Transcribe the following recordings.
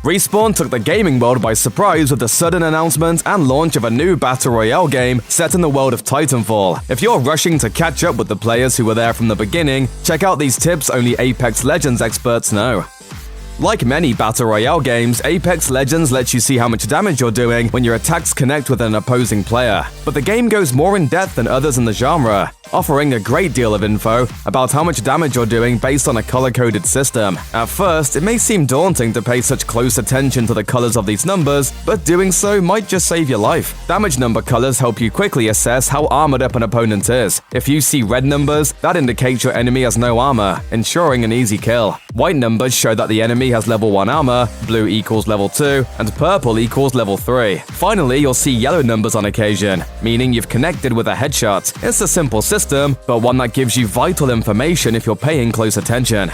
Respawn took the gaming world by surprise with the sudden announcement and launch of a new Battle Royale game set in the world of Titanfall. If you're rushing to catch up with the players who were there from the beginning, check out these tips only Apex Legends experts know. Like many Battle Royale games, Apex Legends lets you see how much damage you're doing when your attacks connect with an opposing player. But the game goes more in depth than others in the genre, offering a great deal of info about how much damage you're doing based on a color-coded system. At first, it may seem daunting to pay such close attention to the colors of these numbers, but doing so might just save your life. Damage number colors help you quickly assess how armored up an opponent is. If you see red numbers, that indicates your enemy has no armor, ensuring an easy kill. White numbers show that the enemy has level 1 armor, blue equals level 2, and purple equals level 3. Finally, you'll see yellow numbers on occasion, meaning you've connected with a headshot. It's a simple system, but one that gives you vital information if you're paying close attention.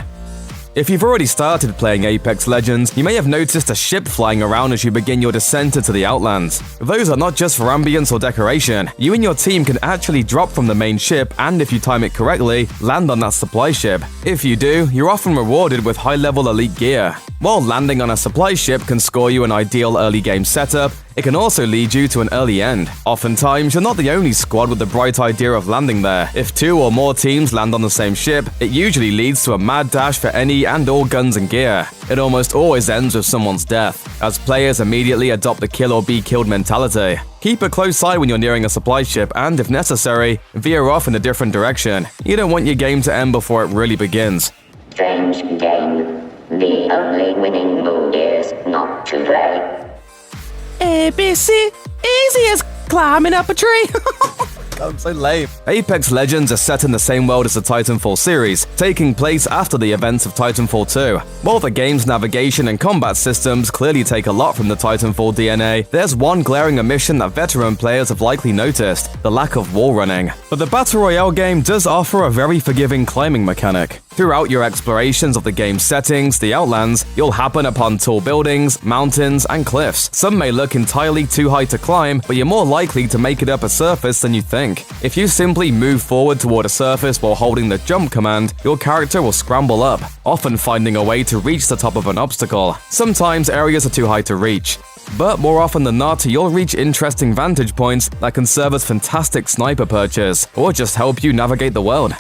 If you've already started playing Apex Legends, you may have noticed a ship flying around as you begin your descent into the Outlands. Those are not just for ambience or decoration. You and your team can actually drop from the main ship and, if you time it correctly, land on that supply ship. If you do, you're often rewarded with high-level elite gear. While landing on a supply ship can score you an ideal early game setup, it can also lead you to an early end. Oftentimes, you're not the only squad with the bright idea of landing there. If 2 or more teams land on the same ship, it usually leads to a mad dash for any and all guns and gear. It almost always ends with someone's death, as players immediately adopt the kill or be killed mentality. Keep a close eye when you're nearing a supply ship and, if necessary, veer off in a different direction. You don't want your game to end before it really begins. Strange game. The only winning move is not to play. ABC, easy as climbing up a tree. I'm so lame. Apex Legends is set in the same world as the Titanfall series, taking place after the events of Titanfall 2. While the game's navigation and combat systems clearly take a lot from the Titanfall DNA, there's one glaring omission that veteran players have likely noticed: the lack of wall running. But the Battle Royale game does offer a very forgiving climbing mechanic. Throughout your explorations of the game's settings, the Outlands, you'll happen upon tall buildings, mountains, and cliffs. Some may look entirely too high to climb, but you're more likely to make it up a surface than you think. If you simply move forward toward a surface while holding the jump command, your character will scramble up, often finding a way to reach the top of an obstacle. Sometimes areas are too high to reach, but more often than not, you'll reach interesting vantage points that can serve as fantastic sniper perches, or just help you navigate the world.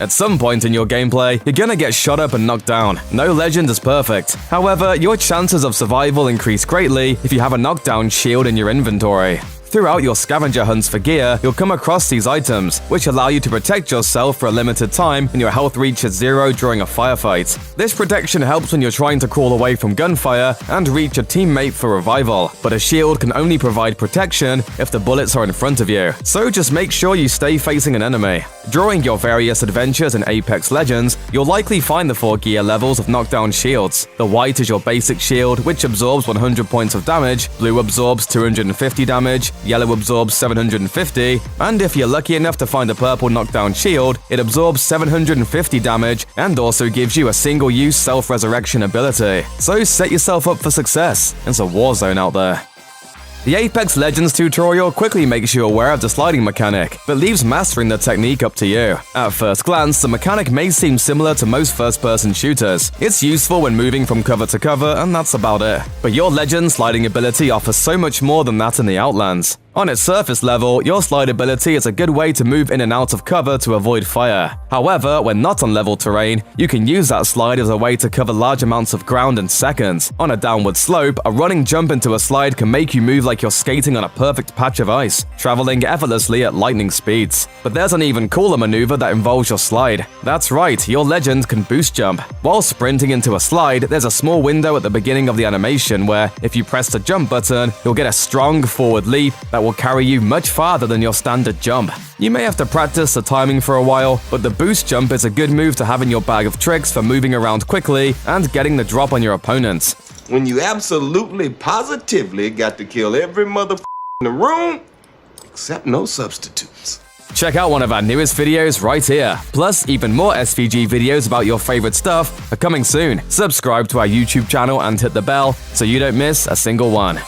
At some point in your gameplay, you're gonna get shot up and knocked down. No legend is perfect. However, your chances of survival increase greatly if you have a knockdown shield in your inventory. Throughout your scavenger hunts for gear, you'll come across these items, which allow you to protect yourself for a limited time when your health reaches 0 during a firefight. This protection helps when you're trying to crawl away from gunfire and reach a teammate for revival, but a shield can only provide protection if the bullets are in front of you, so just make sure you stay facing an enemy. During your various adventures in Apex Legends, you'll likely find the 4 gear levels of knockdown shields. The white is your basic shield, which absorbs 100 points of damage, blue absorbs 250 damage, yellow absorbs 750, and if you're lucky enough to find a purple knockdown shield, it absorbs 750 damage and also gives you a single-use self-resurrection ability. So set yourself up for success. It's a war zone out there. The Apex Legends tutorial quickly makes you aware of the sliding mechanic, but leaves mastering the technique up to you. At first glance, the mechanic may seem similar to most first-person shooters. It's useful when moving from cover to cover, and that's about it. But your Legend sliding ability offers so much more than that in the Outlands. On its surface level, your slide ability is a good way to move in and out of cover to avoid fire. However, when not on level terrain, you can use that slide as a way to cover large amounts of ground in seconds. On a downward slope, a running jump into a slide can make you move like you're skating on a perfect patch of ice, traveling effortlessly at lightning speeds. But there's an even cooler maneuver that involves your slide. That's right, your Legend can boost jump. While sprinting into a slide, there's a small window at the beginning of the animation where, if you press the jump button, you'll get a strong forward leap that will carry you much farther than your standard jump. You may have to practice the timing for a while, but the boost jump is a good move to have in your bag of tricks for moving around quickly and getting the drop on your opponents. When you absolutely, positively got to kill every motherfucker in the room, except no substitutes. Check out one of our newest videos right here. Plus, even more SVG videos about your favorite stuff are coming soon. Subscribe to our YouTube channel and hit the bell so you don't miss a single one.